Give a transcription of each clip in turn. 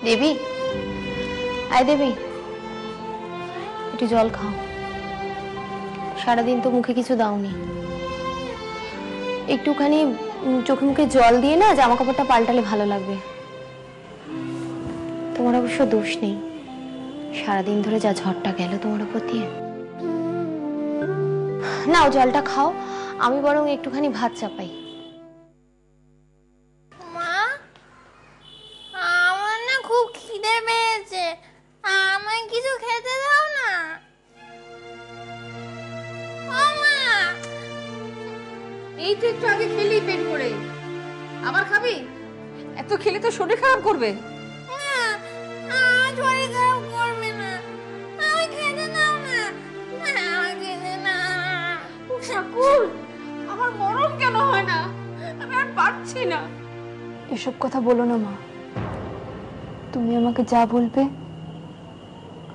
দেবী, আয় দেবী, একটু জল খাও। সারাদিন তো মুখে কিছু দাওনি। একটুখানি চোখে মুখে জল দিয়ে না জামা কাপড়টা পাল্টালে ভালো লাগবে। তোমার অবশ্য দোষ নেই, সারাদিন ধরে যা ঝড়টা গেল তোমার উপর দিয়ে। নাও জলটা খাও, আমি বরং একটুখানি ভাত চাপাই। মা, আমার না খুব খিদে পেয়েছে, আমায় কিছু খেতে দাও না। ও মা, এই তো একটু আগে খেলি পেট ভরে, আবার খাবি? এত খেলে তো শরীর খারাপ করবে। না, আমার শরীর খারাপ করবে না, আমায় খেতে দাও না, আমায় খেতে দাও। ঠাকুর, আমার মরণ কেন হয় না? আমি আর পারছি না। এসব কথা বলো না মা, তুমি আমাকে যা বলবে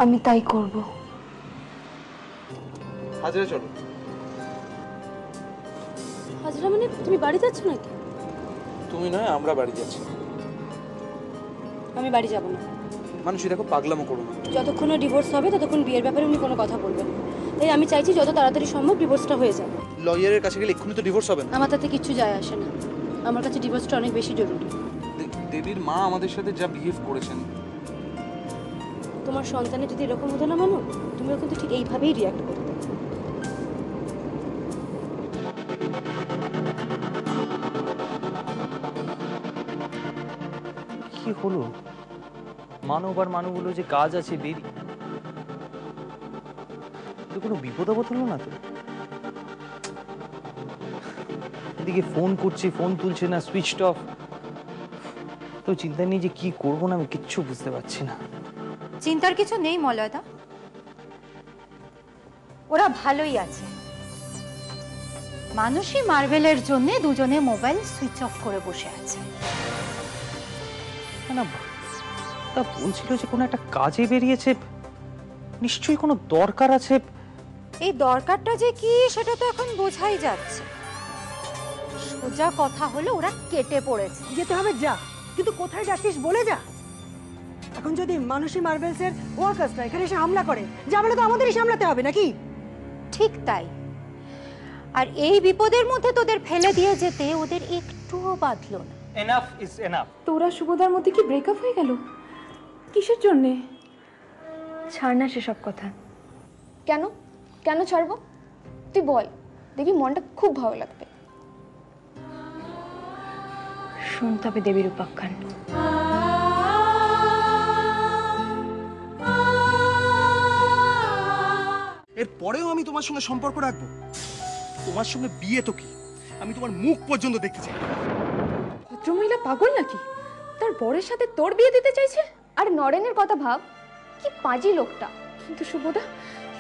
আমি তাই করব। হাজরা চলো। হাজরা মানে তুমি বাড়ি যাচ্ছ নাকি? তুমি নয়, আমরা বাড়ি যাচ্ছি। আমি বাড়ি যাব না। মানুষ দেখো, পাগলামো করো না। যতক্ষণ না ডিভোর্স হবে ততক্ষণ বিয়ের ব্যাপারে উনি কোনো কথা বলবেন না। তাই আমি চাইছি যত তাড়াতাড়ি সম্ভব ডিভোর্সটা হয়ে যাবে। লয়ারের কাছে গেলে এক্ষুনি তো ডিভোর্স হবে না। আমার তাতে কিচ্ছু যায় আসে না, আমার কাছে ডিভোর্সটা অনেক বেশি জরুরি। দেবীর মা আমাদের সাথে যা বিহেভ করেছেন, তোমার সন্তানের যদি এরকম হতো না মানো, তুমিও কিন্তু ঠিক এইভাবেই রিয়াক্ট করতে। কি হলো? মানব আর মানবগুলো যে কাজ আছে বেরি, কোনো বিপদ আপদ হলো না তো? এদিকে ফোন করছি, ফোন তুলছে না, সুইচড অফ। তো চিন্তা নেই যে কি করবো না, আমি কিচ্ছু বুঝতে পারছি না। চিন্তার কিছু নেই মলয়দা, ওরা ভালোই আছে। মানুষই মার্বেলের জন্য দুজনে মোবাইল সুইচ অফ করে বসে আছে। না, তা বলছিল যে কোনো একটা কাজে বেরিয়েছে, নিশ্চয়ই কোনো দরকার আছে। এই দরকারটা যে কি সেটা তো এখন বোঝাই যাচ্ছে। সোজা কথা হলো ওরা কেটে পড়েছে। যেতে হবে যা, কিন্তু কোথায় যাচ্ছিস বলে যা। এখন যদি মানসী মার্বেলসের ওয়ার্কার্সরা এখানে এসে হামলা করে, ঝামেলা তো আমাদেরই সামলাতে হবে নাকি? ঠিক তাই। আর এই বিপদের মধ্যে তোদের ফেলে দিয়ে যেতে ওদের একটুও বাধলো না। Enough is enough. তোরা শুভদার মধ্যে কি ব্রেকআপ হয়ে গেল? কিসের জন্যে? ছাড় না সেসব কথা। কেন কেন ছাড়বো? তুই বল, দেখবি মনটা খুব ভালো লাগবে। শুনতে হবে দেবীর উপাখ্যান। এরপরেও আমি তোমার সঙ্গে সম্পর্ক রাখবো? তোমার সঙ্গে বিয়ে তো কি, আমি তোমার মুখ পর্যন্ত দেখতে চাই। ভদ্রমহিলা পাগল নাকি? তার বরের সাথে তোর বিয়ে দিতে চাইছে? আর নরেনের কথা ভাব, কি পাজি লোকটা। কিন্তু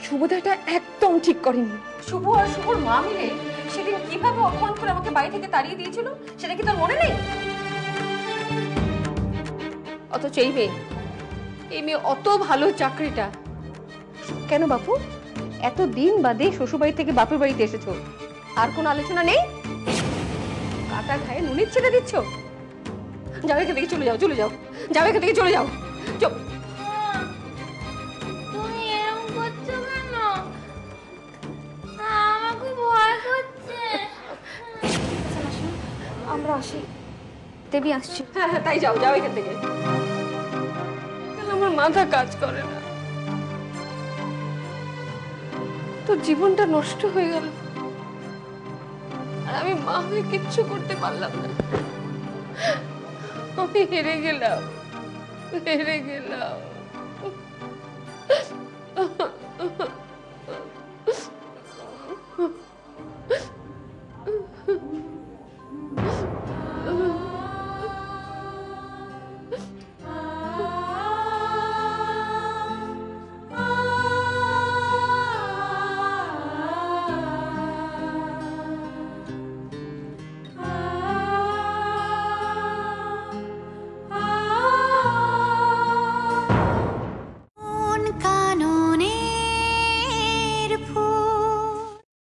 শুভদা এটা একদম ঠিক করেনি। শুভ আর শুভর মা মিলে সেদিন কিভাবে অপমান করে আমাকে বাড়ি থেকে তাড়িয়ে দিয়েছিল সেটা কি তোর মনে নেই? অথচ এই মেয়ে অত ভালো চাকরিটা। কেন বাপু, এত দিন বাদে শ্বশুরবাড়ি থেকে বাপের বাড়িতে এসেছো, আর কোনো আলোচনা নেই? কাটা খায়ে নুনের ছেড়ে দিচ্ছ? যাও এখান থেকে, চলে যাও, যাও এখান থেকে, চলে যাও। চুপ। তুমি এরকম করছো কেন? আমার খুব ভয় করছে। আমরা আসি, দেবী আসছি। হ্যাঁ হ্যাঁ, তাই যাও, যাও এখান থেকে। আমার মাথা কাজ করে না। তোর জীবনটা নষ্ট হয়ে গেল, আর আমি মা হয়ে কিচ্ছু করতে পারলাম না। আমি হেরে গেলাম।